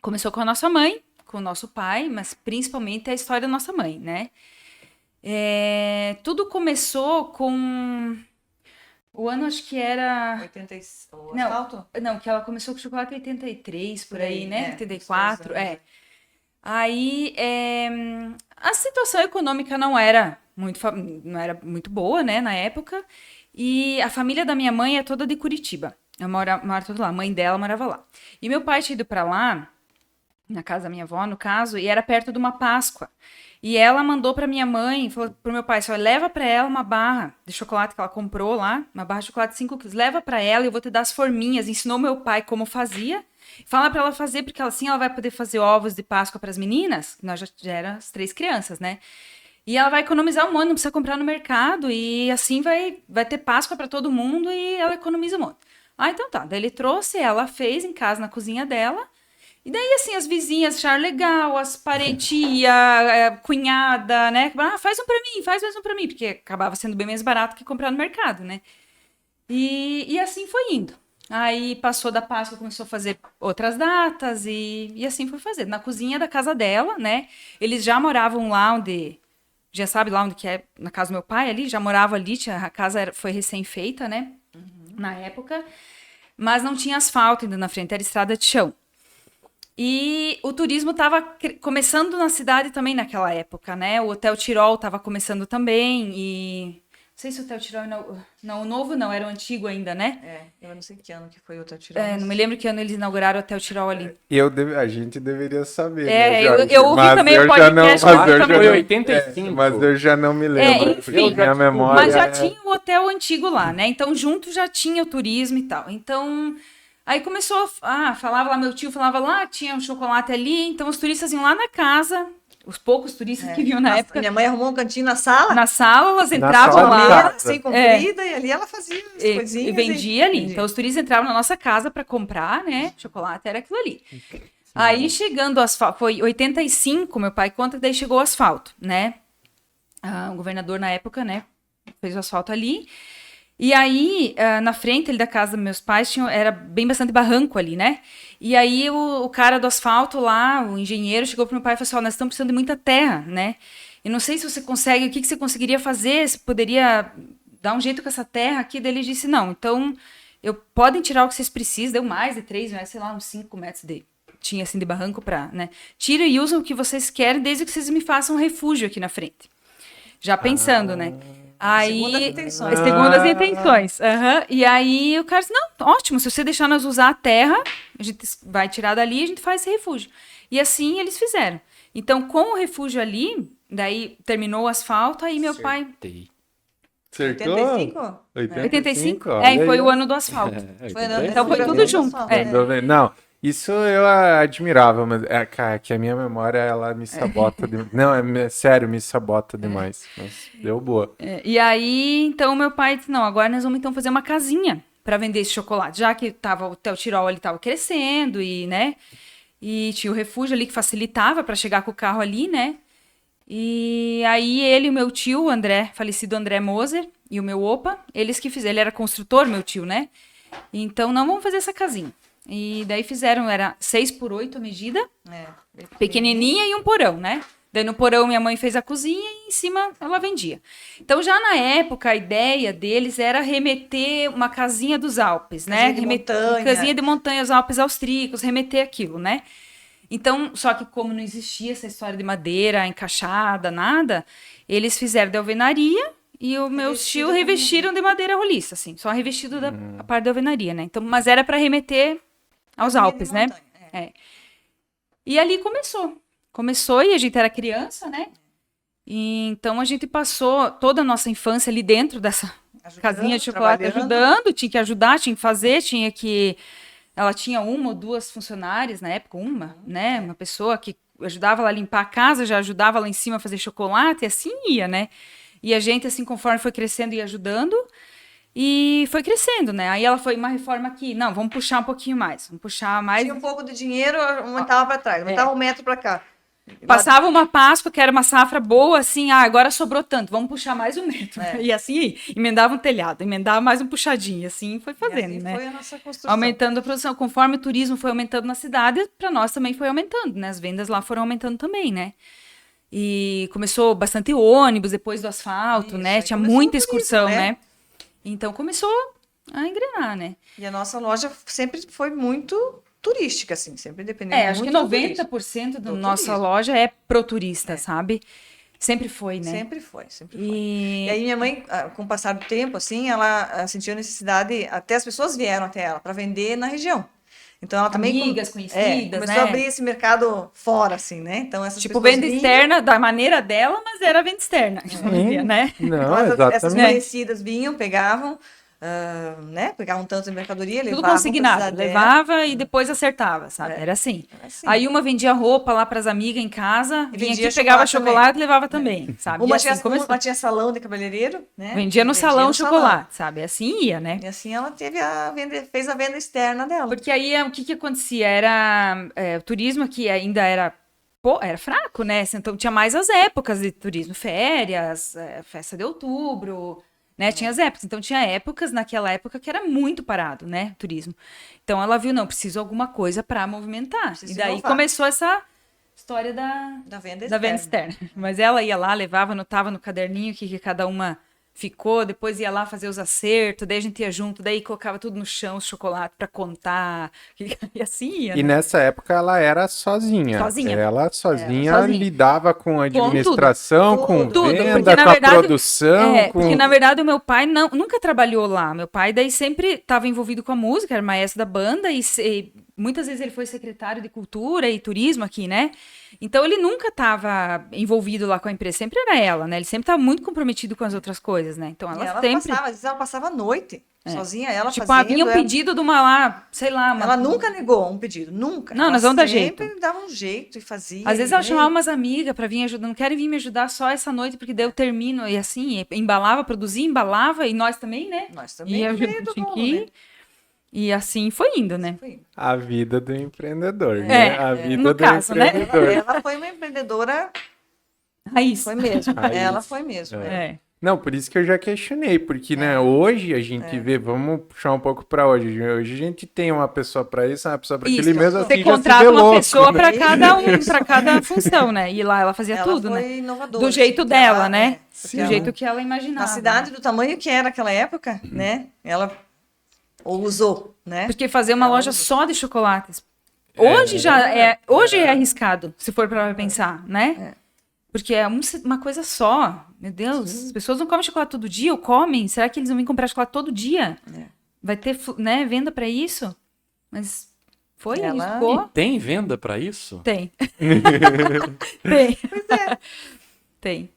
Começou com a nossa mãe, com o nosso pai, mas principalmente a história da nossa mãe, né? Tudo começou com o ano, acho que era... 80 o Não, asfalto? não, que ela começou com chocolate em 83, por aí, né? uns 84, 3 anos. Aí, a situação econômica não era muito boa, né, na época. E a família da minha mãe é toda de Curitiba. Eu moro toda lá. A mãe dela morava lá. E meu pai tinha ido pra lá, na casa da minha avó, no caso, e era perto de uma Páscoa. E ela mandou pra minha mãe, falou pro meu pai, só leva pra ela uma barra de chocolate que ela comprou lá, uma barra de chocolate 5 quilos, leva pra ela e eu vou te dar as forminhas. Ensinou meu pai como fazia. Fala pra ela fazer, porque assim ela vai poder fazer ovos de Páscoa pras meninas, nós já eram as 3 crianças, né? E ela vai economizar um monte, não precisa comprar no mercado, e assim vai ter Páscoa pra todo mundo e ela economiza um monte. Ah, então tá. Daí ele trouxe, ela fez em casa, na cozinha dela. E daí, assim, as vizinhas acharam legal, as parentia, cunhada, né? Ah, faz um pra mim, faz mais um pra mim, porque acabava sendo bem mais barato que comprar no mercado, né? E assim foi indo. Aí passou da Páscoa, começou a fazer outras datas e assim foi fazendo. Na cozinha da casa dela, né? Eles já moravam lá onde... Já sabe lá onde que é, na casa do meu pai ali, já morava ali, a casa foi recém-feita, né? Na época. Mas não tinha asfalto ainda na frente, era estrada de chão. E o turismo estava começando na cidade também naquela época, né? O Hotel Tirol estava começando também e... Não sei se o Hotel Tirol... Não, o novo não, era o antigo ainda, né? Eu não sei que ano que foi o Tatirão, mas... Não me lembro que ano eles inauguraram o Hotel Tirol ali. A gente deveria saber, né, Jorge? Eu ouvi Mas também o eu já não, podcast. mas eu já também. Foi não, 85. mas eu já não me lembro, enfim, porque minha memória mas já tinha o hotel antigo lá, né? Então, junto já tinha o turismo e tal. Então, aí começou falava lá, meu tio falava lá, tinha um chocolate ali. Então, os turistas iam lá na casa, os poucos turistas que vinham na época. Minha mãe arrumou um cantinho na sala. Na sala, elas Na entravam sala de lá. casa. Assim, comprida, e ali ela fazia as coisinhas. E vendia ali. vendia. Então, os turistas entravam na nossa casa para comprar, né? Chocolate era aquilo ali. Aí, chegando o asfalto, foi 85, meu pai conta que daí chegou o asfalto, né? O governador na época, né? Fez o asfalto ali. E aí, na frente ali da casa dos meus pais, era bem bastante barranco ali, né? E aí, o cara do asfalto lá, o engenheiro, chegou pro meu pai e falou assim, nós estamos precisando de muita terra, né? E não sei se você consegue, o que você conseguiria fazer, se poderia dar um jeito com essa terra aqui. Daí ele disse, não, então, podem tirar o que vocês precisam, deu mais de 3 metros, sei lá, uns 5 metros tinha assim de barranco pra, né? Tira e usam o que vocês querem, desde que vocês me façam um refúgio aqui na frente. Já pensando, né? Aí, segundo as intenções. E aí o cara disse, não, ótimo, se você deixar nós usar a terra, a gente vai tirar dali e a gente faz esse refúgio. E assim eles fizeram. Então, com o refúgio ali, daí terminou o asfalto, aí meu pai... Acertou? 85? 85? Olha Foi aí, o ó. ano do asfalto. Então foi tudo junto. Não, isso eu admirava, mas que a minha memória, ela me sabota. Não, sério, me sabota demais. Mas deu boa. E aí, então, meu pai disse, não, agora nós vamos então fazer uma casinha para vender esse chocolate. Já que o Hotel Tirol, ele tava crescendo e, né, e tinha o refúgio ali que facilitava para chegar com o carro ali, né. E aí ele e o meu tio, o André, falecido André Moser, e o meu opa, eles que fizeram, ele era construtor, meu tio, né. Então, não vamos fazer essa casinha. E daí fizeram, era 6x8 a medida, pequenininha e um porão, né? Daí no porão minha mãe fez a cozinha e em cima ela vendia. Então já na época a ideia deles era remeter uma casinha dos Alpes, né? Casinha de montanha, os Alpes austríacos, remeter aquilo, né? Então, só que como não existia essa história de madeira encaixada, nada, eles fizeram de alvenaria e o meu tio revestiram de madeira roliça, assim, só revestido da a parte da alvenaria, né? Então, mas era para remeter aos Alpes, né? E ali começou e a gente era criança, né? E então a gente passou toda a nossa infância ali dentro dessa casinha de chocolate ajudando, tinha que ajudar, tinha que fazer, ela tinha 1 ou 2 funcionárias na época, né? Uma pessoa que ajudava ela a limpar a casa, já ajudava lá em cima a fazer chocolate, e assim ia, né? E a gente, assim, conforme foi crescendo e ajudando, e foi crescendo, né? Aí ela foi uma reforma aqui. Não, vamos puxar um pouquinho mais. Vamos puxar mais. Tinha um pouco de dinheiro, aumentava para trás, aumentava 1 metro para cá. Passava uma Páscoa, que era uma safra boa, assim, agora sobrou tanto, vamos puxar mais um metro. E assim, emendava um telhado, emendava mais um puxadinho, assim, foi fazendo, assim né? foi a nossa construção. Aumentando a produção. Conforme o turismo foi aumentando na cidade, para nós também foi aumentando, né? As vendas lá foram aumentando também, né? E começou bastante ônibus depois do asfalto, né? Aí Tinha começou muita o turismo, excursão, né? né? Então começou a engrenar, né? E a nossa loja sempre foi muito turística, assim, sempre dependeu muito Acho que do turismo. 90% da Do nossa turismo. loja é pro turista, sabe? Sempre foi, né? Sempre foi, sempre foi. E E aí minha mãe, com o passar do tempo, assim, ela sentiu a necessidade, até as pessoas vieram até ela para vender na região. Então ela também amigas conhecidas, começou né? a abrir esse mercado fora, assim, né? Então essas Tipo, pessoas venda vinham, externa, da maneira dela, mas era venda externa. Né? Não, então essas exatamente. conhecidas vinham, pegavam, né? Pegavam tanto de mercadoria, Tudo levavam pra consignado. cidade dela. Levava e depois acertava, sabe? Era assim. Era assim. Aí uma vendia roupa lá pras amigas em casa, E vinha vendia aqui, pegava chocolate chocolate e levava também, sabe? Uma, E assim começou. uma tinha salão de cabeleireiro, né? Vendia no salão no chocolate, sabe? Assim ia, né? E assim ela fez a venda externa dela. Porque aí o que acontecia? Era o turismo que ainda era, era fraco, né? Então tinha mais as épocas de turismo, férias, festa de outubro, né? Tinha as épocas. Então tinha épocas, naquela época, que era muito parado, né? O turismo. Então ela viu, não, preciso alguma coisa para movimentar. Preciso E daí inovar. começou essa história da venda externa. Mas ela ia lá, levava, anotava no caderninho que cada uma ficou, depois ia lá fazer os acertos, daí a gente ia junto, daí colocava tudo no chão, os chocolates para contar, e assim ia, E né? nessa época ela era sozinha. Sozinha. Ela sozinha sozinha. lidava com a tudo. administração, com Tudo, venda, porque, na com verdade, a produção. Porque na verdade o meu pai nunca trabalhou lá. Meu pai daí sempre estava envolvido com a música, era maestro da banda e muitas vezes ele foi secretário de cultura e turismo aqui, né? Então ele nunca estava envolvido lá com a empresa, sempre era ela, né? Ele sempre estava muito comprometido com as outras coisas, né? Então E ela ela sempre passava, às vezes ela passava a noite, sozinha, ela tipo, fazendo. vinha um pedido de uma lá, sei lá, Ela nunca negou um pedido, nunca. Não, Ela nós vamos dar sempre dava um jeito e fazia. Às vezes ela chamava umas amigas pra vir ajudar, não querem vir me ajudar só essa noite, porque daí eu termino, e assim, embalava, produzia, embalava, e nós também, né? Nós também E no ajuda meio do tinha bolo, que ir. né? E assim foi indo, né? Foi. A vida do empreendedor, né? A vida no do caso, né? empreendedor. Ela foi uma empreendedora, Raiz. foi mesmo. Raiz. Ela foi mesmo. É. Não, por isso que eu já questionei, porque, né, hoje a gente vê, vamos puxar um pouco pra hoje. Hoje a gente tem uma pessoa pra isso, uma pessoa pra aquilo, e mesmo assim Você já se contrata vê uma louco, pessoa né? pra cada para cada função, né? E lá ela fazia Ela tudo, foi né? inovadora. Do jeito assim, dela, ela, né? porque Do ela- jeito que ela imaginava. Na cidade, do tamanho que era naquela época, né? Ela usou, né? Porque fazer uma loja só de chocolates. Hoje é arriscado, se for para pensar, né? Porque é uma coisa só. Meu Deus, as pessoas não comem chocolate todo dia ou comem? Será que eles vão vir comprar chocolate todo dia? Vai ter, né, venda para isso? Mas foi, Ela- arriscou? Tem venda pra isso? Tem. Tem. Tem.